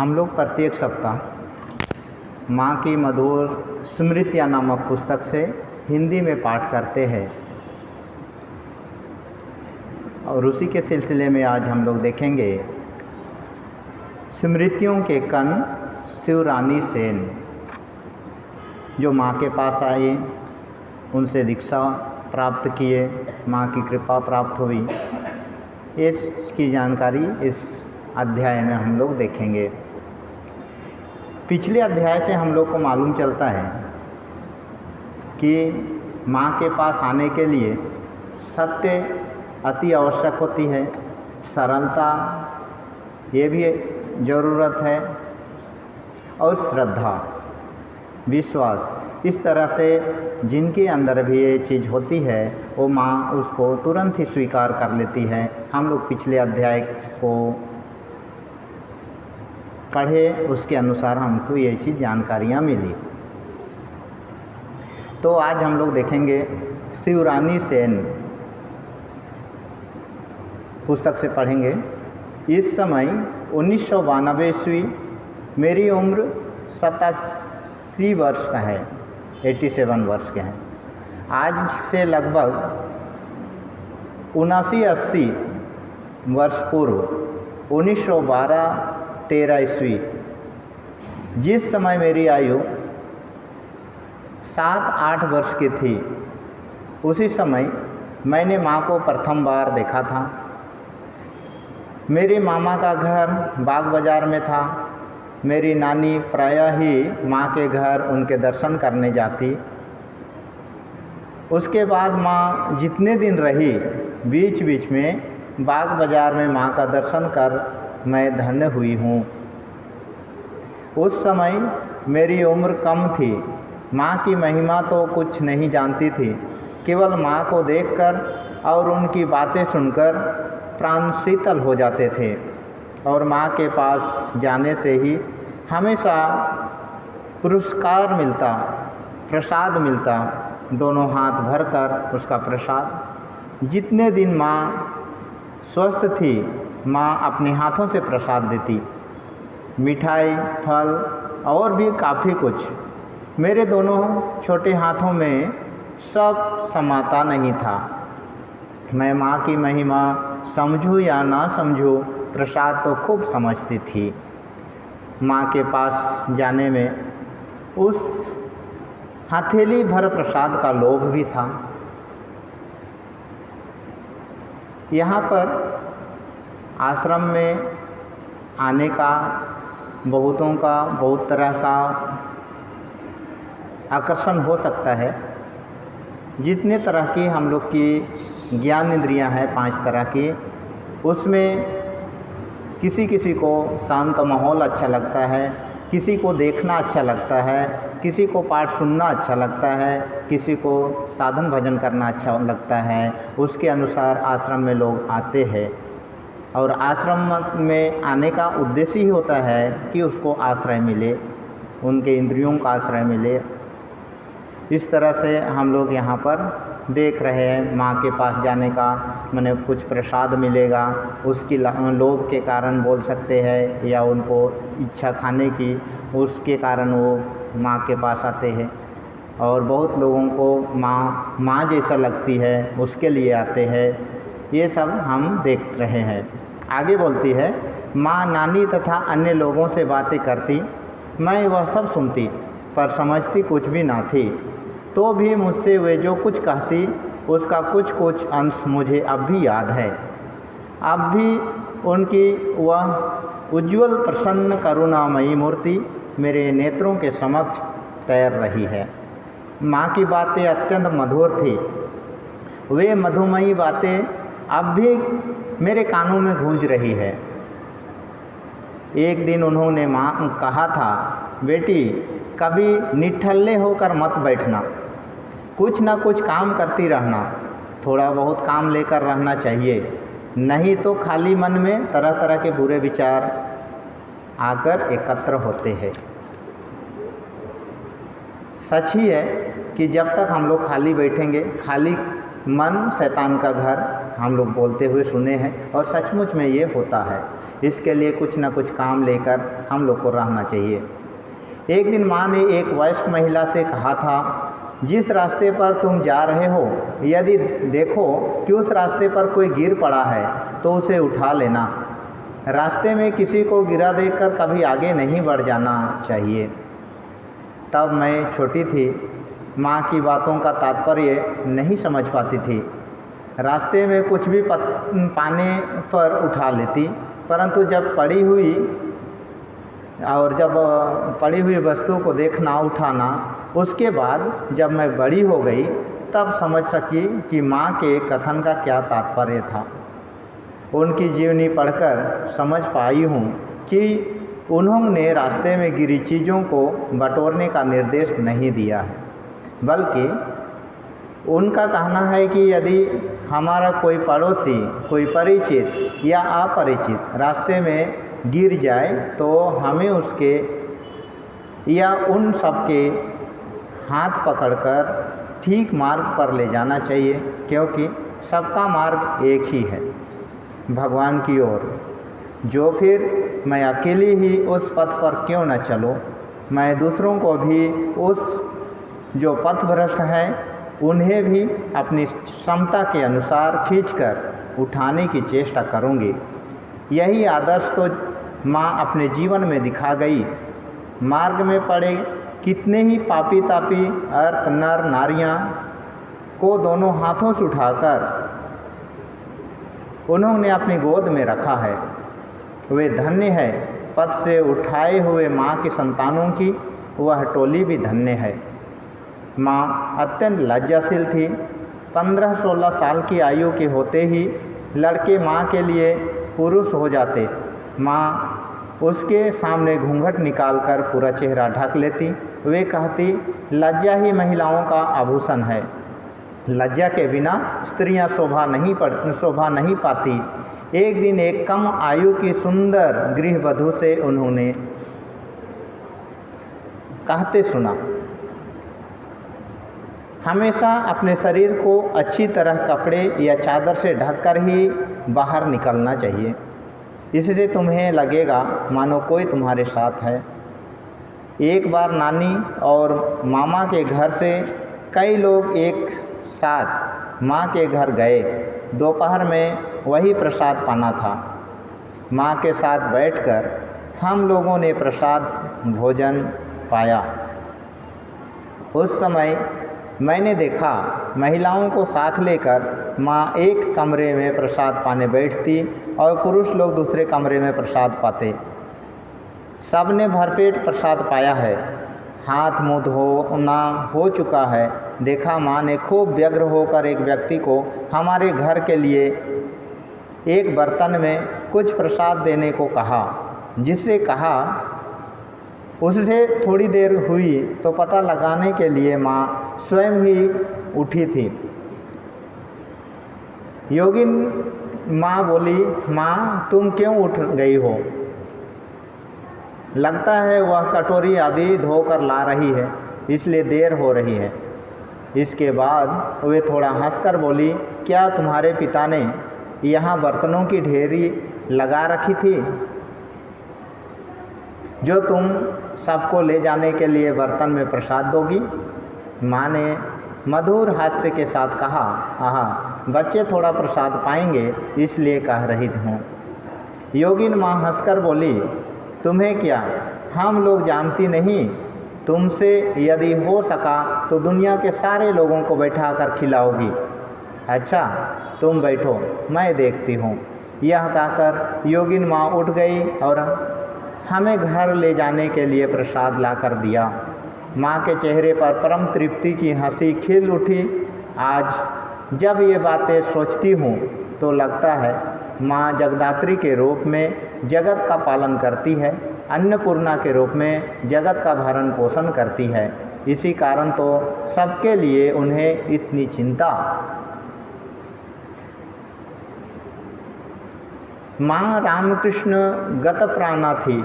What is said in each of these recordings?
हम लोग प्रत्येक सप्ताह माँ की मधुर स्मृतियाँ नामक पुस्तक से हिंदी में पाठ करते हैं और उसी के सिलसिले में आज हम लोग देखेंगे स्मृतियों के कण शिवरानी सेन, जो माँ के पास आए, उनसे दीक्षा प्राप्त किए, माँ की कृपा प्राप्त हुई। इसकी जानकारी इस अध्याय में हम लोग देखेंगे। पिछले अध्याय से हम लोग को मालूम चलता है कि माँ के पास आने के लिए सत्य अति आवश्यक होती है, सरलता ये भी ज़रूरत है, और श्रद्धा, विश्वास। इस तरह से जिनके अंदर भी ये चीज़ होती है वो माँ उसको तुरंत ही स्वीकार कर लेती है। हम लोग पिछले अध्याय को पढ़े, उसके अनुसार हमको ये चीज़ जानकारियाँ मिली। तो आज हम लोग देखेंगे शिवरानी सेन पुस्तक से पढ़ेंगे। इस समय 1992 ईस्वी, मेरी उम्र 87 वर्ष का है, 87 वर्ष के हैं। आज से लगभग 79-80 वर्ष पूर्व 1912-13 ईस्वी, जिस समय मेरी आयु 7-8 वर्ष की थी, उसी समय मैंने माँ को प्रथम बार देखा था। मेरे मामा का घर बाग बाज़ार में था। मेरी नानी प्रायः ही माँ के घर उनके दर्शन करने जाती। उसके बाद माँ जितने दिन रही, बीच बीच में बाग बाज़ार में माँ का दर्शन कर मैं धन्य हुई हूँ। उस समय मेरी उम्र कम थी, माँ की महिमा तो कुछ नहीं जानती थी। केवल माँ को देखकर और उनकी बातें सुनकर प्राण शीतल हो जाते थे, और माँ के पास जाने से ही हमेशा पुरस्कार मिलता, प्रसाद मिलता, दोनों हाथ भरकर उसका प्रसाद। जितने दिन माँ स्वस्थ थी, माँ अपने हाथों से प्रसाद देती, मिठाई, फल और भी काफ़ी कुछ। मेरे दोनों छोटे हाथों में सब समाता नहीं था। मैं माँ की महिमा समझूं या ना समझूं, प्रसाद तो खूब समझती थी। माँ के पास जाने में उस हथेली भर प्रसाद का लोभ भी था। यहाँ पर आश्रम में आने का बहुतों का बहुत तरह का आकर्षण हो सकता है। जितने तरह की हम लोग की ज्ञान इंद्रियां हैं, 5 तरह की, उसमें किसी किसी को शांत माहौल अच्छा लगता है, किसी को देखना अच्छा लगता है, किसी को पाठ सुनना अच्छा लगता है, किसी को साधन भजन करना अच्छा लगता है। उसके अनुसार आश्रम में लोग आते हैं, और आश्रम में आने का उद्देश्य ही होता है कि उसको आश्रय मिले, उनके इंद्रियों का आश्रय मिले। इस तरह से हम लोग यहाँ पर देख रहे हैं, माँ के पास जाने का माने कुछ प्रसाद मिलेगा, उसकी लोभ के कारण बोल सकते हैं, या उनको इच्छा खाने की, उसके कारण वो माँ के पास आते हैं। और बहुत लोगों को माँ जैसा लगती है, उसके लिए आते हैं। ये सब हम देख रहे हैं। आगे बोलती है, माँ नानी तथा अन्य लोगों से बातें करती, मैं वह सब सुनती, पर समझती कुछ भी ना थी। तो भी मुझसे वे जो कुछ कहती, उसका कुछ कुछ अंश मुझे अब भी याद है। अब भी उनकी वह उज्ज्वल प्रसन्न करुणामयी मूर्ति मेरे नेत्रों के समक्ष तैर रही है। माँ की बातें अत्यंत मधुर थी। वे मधुमयी बातें अब भी मेरे कानों में गूंज रही है। एक दिन उन्होंने माँ कहा था, बेटी कभी निठल्ले होकर मत बैठना, कुछ ना कुछ काम करती रहना, थोड़ा बहुत काम लेकर रहना चाहिए, नहीं तो खाली मन में तरह तरह के बुरे विचार आकर एकत्र होते हैं। सच ही है कि जब तक हम लोग खाली बैठेंगे, खाली मन शैतान का घर हम लोग बोलते हुए सुने हैं, और सचमुच में ये होता है। इसके लिए कुछ न कुछ काम लेकर हम लोग को रहना चाहिए। एक दिन माँ ने एक वयस्क महिला से कहा था, जिस रास्ते पर तुम जा रहे हो यदि देखो कि उस रास्ते पर कोई गिर पड़ा है तो उसे उठा लेना। रास्ते में किसी को गिरा देखकर कभी आगे नहीं बढ़ जाना चाहिए। तब मैं छोटी थी, माँ की बातों का तात्पर्य नहीं समझ पाती थी। रास्ते में कुछ भी पाने पर उठा लेती, परंतु जब पड़ी हुई वस्तु को देखना, उठाना, उसके बाद जब मैं बड़ी हो गई तब समझ सकी कि माँ के कथन का क्या तात्पर्य था। उनकी जीवनी पढ़कर समझ पाई हूँ कि उन्होंने रास्ते में गिरी चीज़ों को बटोरने का निर्देश नहीं दिया है, बल्कि उनका कहना है कि यदि हमारा कोई पड़ोसी, कोई परिचित या अपरिचित रास्ते में गिर जाए तो हमें उसके या उन सब के हाथ पकड़कर ठीक मार्ग पर ले जाना चाहिए, क्योंकि सबका मार्ग एक ही है, भगवान की ओर। जो फिर मैं अकेली ही उस पथ पर क्यों न चलूं, मैं दूसरों को भी उस जो पथभ्रष्ट है उन्हें भी अपनी क्षमता के अनुसार खींचकर उठाने की चेष्टा करूंगी। यही आदर्श तो माँ अपने जीवन में दिखा गई। मार्ग में पड़े कितने ही पापी तापी अर्थ नर नारियाँ को दोनों हाथों से उठाकर उन्होंने अपनी गोद में रखा है। वे धन्य है। पद से उठाए हुए माँ के संतानों की वह टोली भी धन्य है। माँ अत्यंत लज्जाशील थी। 15-16 साल की आयु के होते ही लड़के माँ के लिए पुरुष हो जाते। माँ उसके सामने घूंघट निकालकर पूरा चेहरा ढक लेती। वे कहती, लज्जा ही महिलाओं का आभूषण है। लज्जा के बिना स्त्रियां शोभा नहीं पाती। एक दिन एक कम आयु की सुंदर गृहवधू से उन्होंने कहते सुना, हमेशा अपने शरीर को अच्छी तरह कपड़े या चादर से ढककर ही बाहर निकलना चाहिए। इससे तुम्हें लगेगा मानो कोई तुम्हारे साथ है। एक बार नानी और मामा के घर से कई लोग एक साथ माँ के घर गए। दोपहर में वही प्रसाद पाना था। माँ के साथ बैठकर हम लोगों ने प्रसाद भोजन पाया। उस समय मैंने देखा महिलाओं को साथ लेकर माँ एक कमरे में प्रसाद पाने बैठती और पुरुष लोग दूसरे कमरे में प्रसाद पाते। सबने भरपेट प्रसाद पाया है। हाथ मुँह धोना हो चुका है। देखा माँ ने खूब व्यग्र होकर एक व्यक्ति को हमारे घर के लिए एक बर्तन में कुछ प्रसाद देने को कहा, जिससे कहा उससे थोड़ी देर हुई तो पता लगाने के लिए माँ स्वयं ही उठी थी। योगिन माँ बोली, माँ तुम क्यों उठ गई हो? लगता है वह कटोरी आदि धोकर ला रही है, इसलिए देर हो रही है। इसके बाद वे थोड़ा हंसकर बोली, क्या तुम्हारे पिता ने यहाँ बर्तनों की ढेरी लगा रखी थी जो तुम सबको ले जाने के लिए बर्तन में प्रसाद दोगी? माँ ने मधुर हास्य के साथ कहा, हाँ बच्चे थोड़ा प्रसाद पाएंगे इसलिए कह रही हूँ। योगिन माँ हंसकर बोली, तुम्हें क्या, हम लोग जानती नहीं। तुमसे यदि हो सका तो दुनिया के सारे लोगों को बैठाकर खिलाओगी। अच्छा तुम बैठो, मैं देखती हूँ। यह कहकर योगिन माँ उठ गई और हमें घर ले जाने के लिए प्रसाद ला कर दिया। माँ के चेहरे पर परम तृप्ति की हंसी खिल उठी। आज जब ये बातें सोचती हूँ तो लगता है माँ जगदात्री के रूप में जगत का पालन करती है, अन्नपूर्णा के रूप में जगत का भरण पोषण करती है। इसी कारण तो सबके लिए उन्हें इतनी चिंता। माँ रामकृष्ण गत प्राणा थी।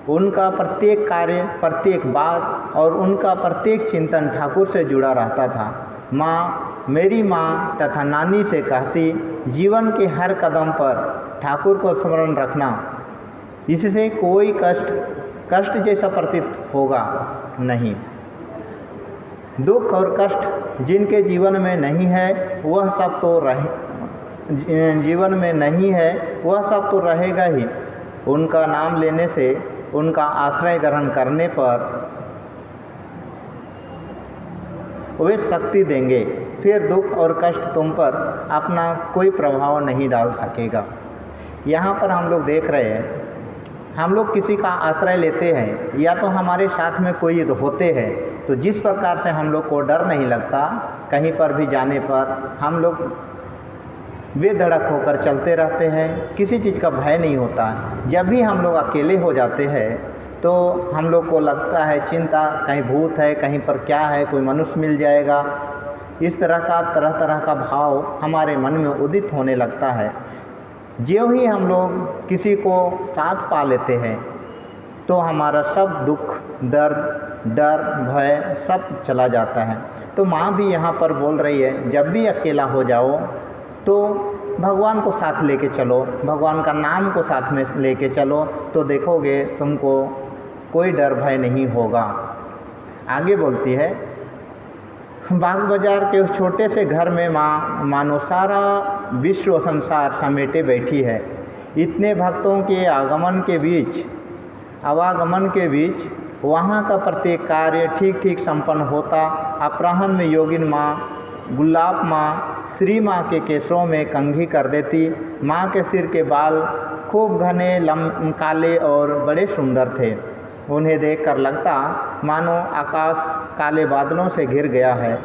उनका प्रत्येक कार्य, प्रत्येक बात और उनका प्रत्येक चिंतन ठाकुर से जुड़ा रहता था। माँ मेरी माँ तथा नानी से कहती, जीवन के हर कदम पर ठाकुर को स्मरण रखना, इससे कोई कष्ट जैसा प्रतीत होगा नहीं। दुख और कष्ट जिनके जीवन में नहीं है वह सब तो जीवन में नहीं है वह सब तो रहेगा ही। उनका नाम लेने से, उनका आश्रय ग्रहण करने पर वे शक्ति देंगे, फिर दुख और कष्ट तुम पर अपना कोई प्रभाव नहीं डाल सकेगा। यहाँ पर हम लोग देख रहे हैं, हम लोग किसी का आश्रय लेते हैं या तो हमारे साथ में कोई होते हैं, तो जिस प्रकार से हम लोग को डर नहीं लगता, कहीं पर भी जाने पर हम लोग बेधड़क होकर चलते रहते हैं, किसी चीज़ का भय नहीं होता। जब भी हम लोग अकेले हो जाते हैं तो हम लोग को लगता है चिंता, कहीं भूत है, कहीं पर क्या है, कोई मनुष्य मिल जाएगा। इस तरह तरह का भाव हमारे मन में उदित होने लगता है। ज्यों ही हम लोग किसी को साथ पा लेते हैं तो हमारा सब दुख, दर्द, डर, भय सब चला जाता है। तो माँ भी यहाँ पर बोल रही है, जब भी अकेला हो जाओ तो भगवान को साथ लेके चलो, भगवान का नाम को साथ में लेके चलो, तो देखोगे तुमको कोई डर भय नहीं होगा। आगे बोलती है, बाग बाजार के उस छोटे से घर में माँ मानो सारा विश्व संसार समेटे बैठी है। इतने भक्तों के आवागमन के बीच वहाँ का प्रत्येक कार्य ठीक ठीक संपन्न होता। अपराह्न में योगिन माँ, गुलाब माँ श्री माँ के केसों में कंघी कर देती। माँ के सिर के बाल खूब घने, काले और बड़े सुंदर थे। उन्हें देखकर लगता मानो आकाश काले बादलों से घिर गया है।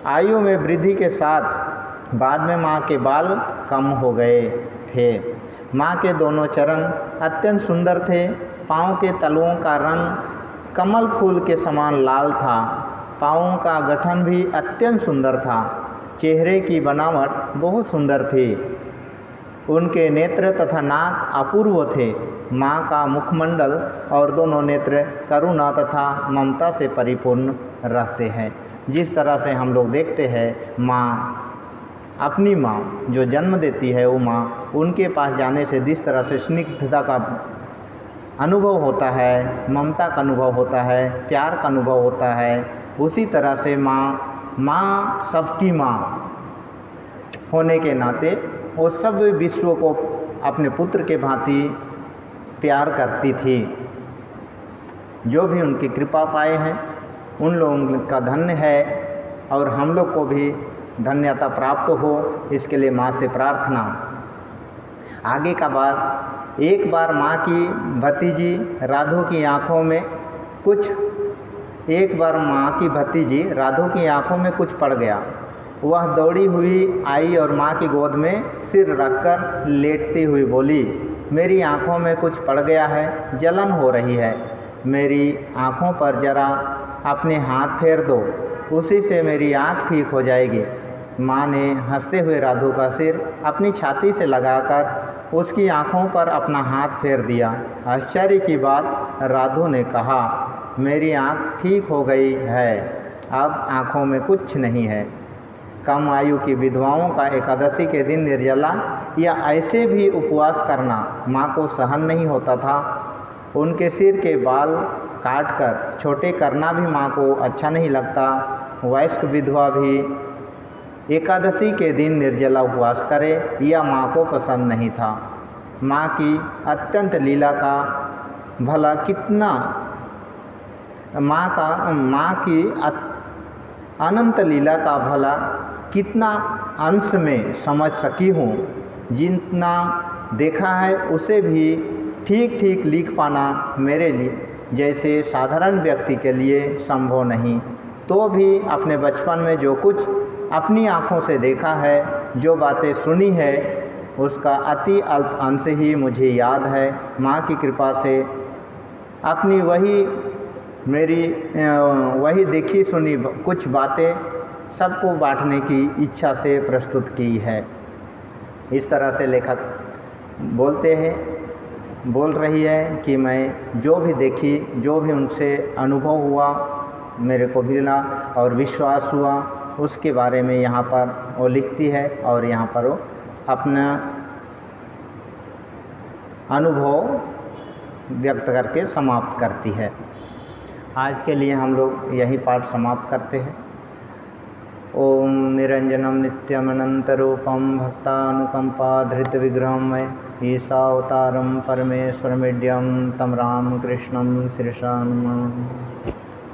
आयु में वृद्धि के साथ बाद में माँ के बाल कम हो गए थे। माँ के दोनों चरण अत्यंत सुंदर थे। पाँव के तलुओं का रंग कमल फूल के समान लाल था। पाँवों का गठन भी अत्यंत सुंदर था। चेहरे की बनावट बहुत सुंदर थी। उनके नेत्र तथा नाक अपूर्व थे। माँ का मुखमंडल और दोनों नेत्र करुणा तथा ममता से परिपूर्ण रहते हैं। जिस तरह से हम लोग देखते हैं, माँ अपनी माँ जो जन्म देती है, वो माँ उनके पास जाने से जिस तरह से स्निग्धता का अनुभव होता है, ममता का अनुभव होता है, प्यार का अनुभव होता है, उसी तरह से माँ सबकी माँ होने के नाते वो सब विश्व को अपने पुत्र के भांति प्यार करती थी। जो भी उनकी कृपा पाए हैं उन लोगों का धन्य है, और हम लोग को भी धन्यता प्राप्त हो, इसके लिए माँ से प्रार्थना। आगे का बात, एक बार माँ की भतीजी राधो की आँखों में कुछ पड़ गया। वह दौड़ी हुई आई और माँ की गोद में सिर रखकर लेटती हुई बोली, मेरी आँखों में कुछ पड़ गया है, जलन हो रही है, मेरी आँखों पर जरा अपने हाथ फेर दो, उसी से मेरी आँख ठीक हो जाएगी। माँ ने हंसते हुए राधो का सिर अपनी छाती से लगाकर उसकी आँखों पर अपना हाथ फेर दिया। आश्चर्य की बात, राधो ने कहा, मेरी आँख ठीक हो गई है, अब आँखों में कुछ नहीं है। कम आयु की विधवाओं का एकादशी के दिन निर्जला या ऐसे भी उपवास करना माँ को सहन नहीं होता था। उनके सिर के बाल काटकर छोटे करना भी माँ को अच्छा नहीं लगता। वयस्क विधवा भी एकादशी के दिन निर्जला उपवास करे यह माँ को पसंद नहीं था। माँ की अत्यंत लीला का भला कितना, माँ की अनंत लीला का भला कितना अंश में समझ सकी हूँ। जितना देखा है उसे भी ठीक ठीक लिख पाना मेरे लिए जैसे साधारण व्यक्ति के लिए संभव नहीं। तो भी अपने बचपन में जो कुछ अपनी आँखों से देखा है, जो बातें सुनी है, उसका अति अल्प अंश ही मुझे याद है। माँ की कृपा से अपनी वही देखी सुनी कुछ बातें सबको बांटने की इच्छा से प्रस्तुत की है। इस तरह से लेखक बोल रही है कि मैं जो भी देखी, जो भी उनसे अनुभव हुआ, मेरे को मिला और विश्वास हुआ, उसके बारे में यहाँ पर वो लिखती है और यहाँ पर वो अपना अनुभव व्यक्त करके समाप्त करती है। आज के लिए हम लोग यही पाठ समाप्त करते हैं। ओम निरंजनम नित्यमनंतरूपम भक्तानुकंपाधृतविग्रहं मय ईशावतारं परमेश्वरमीड्यं तं रामकृष्णं शिरसा नमामि।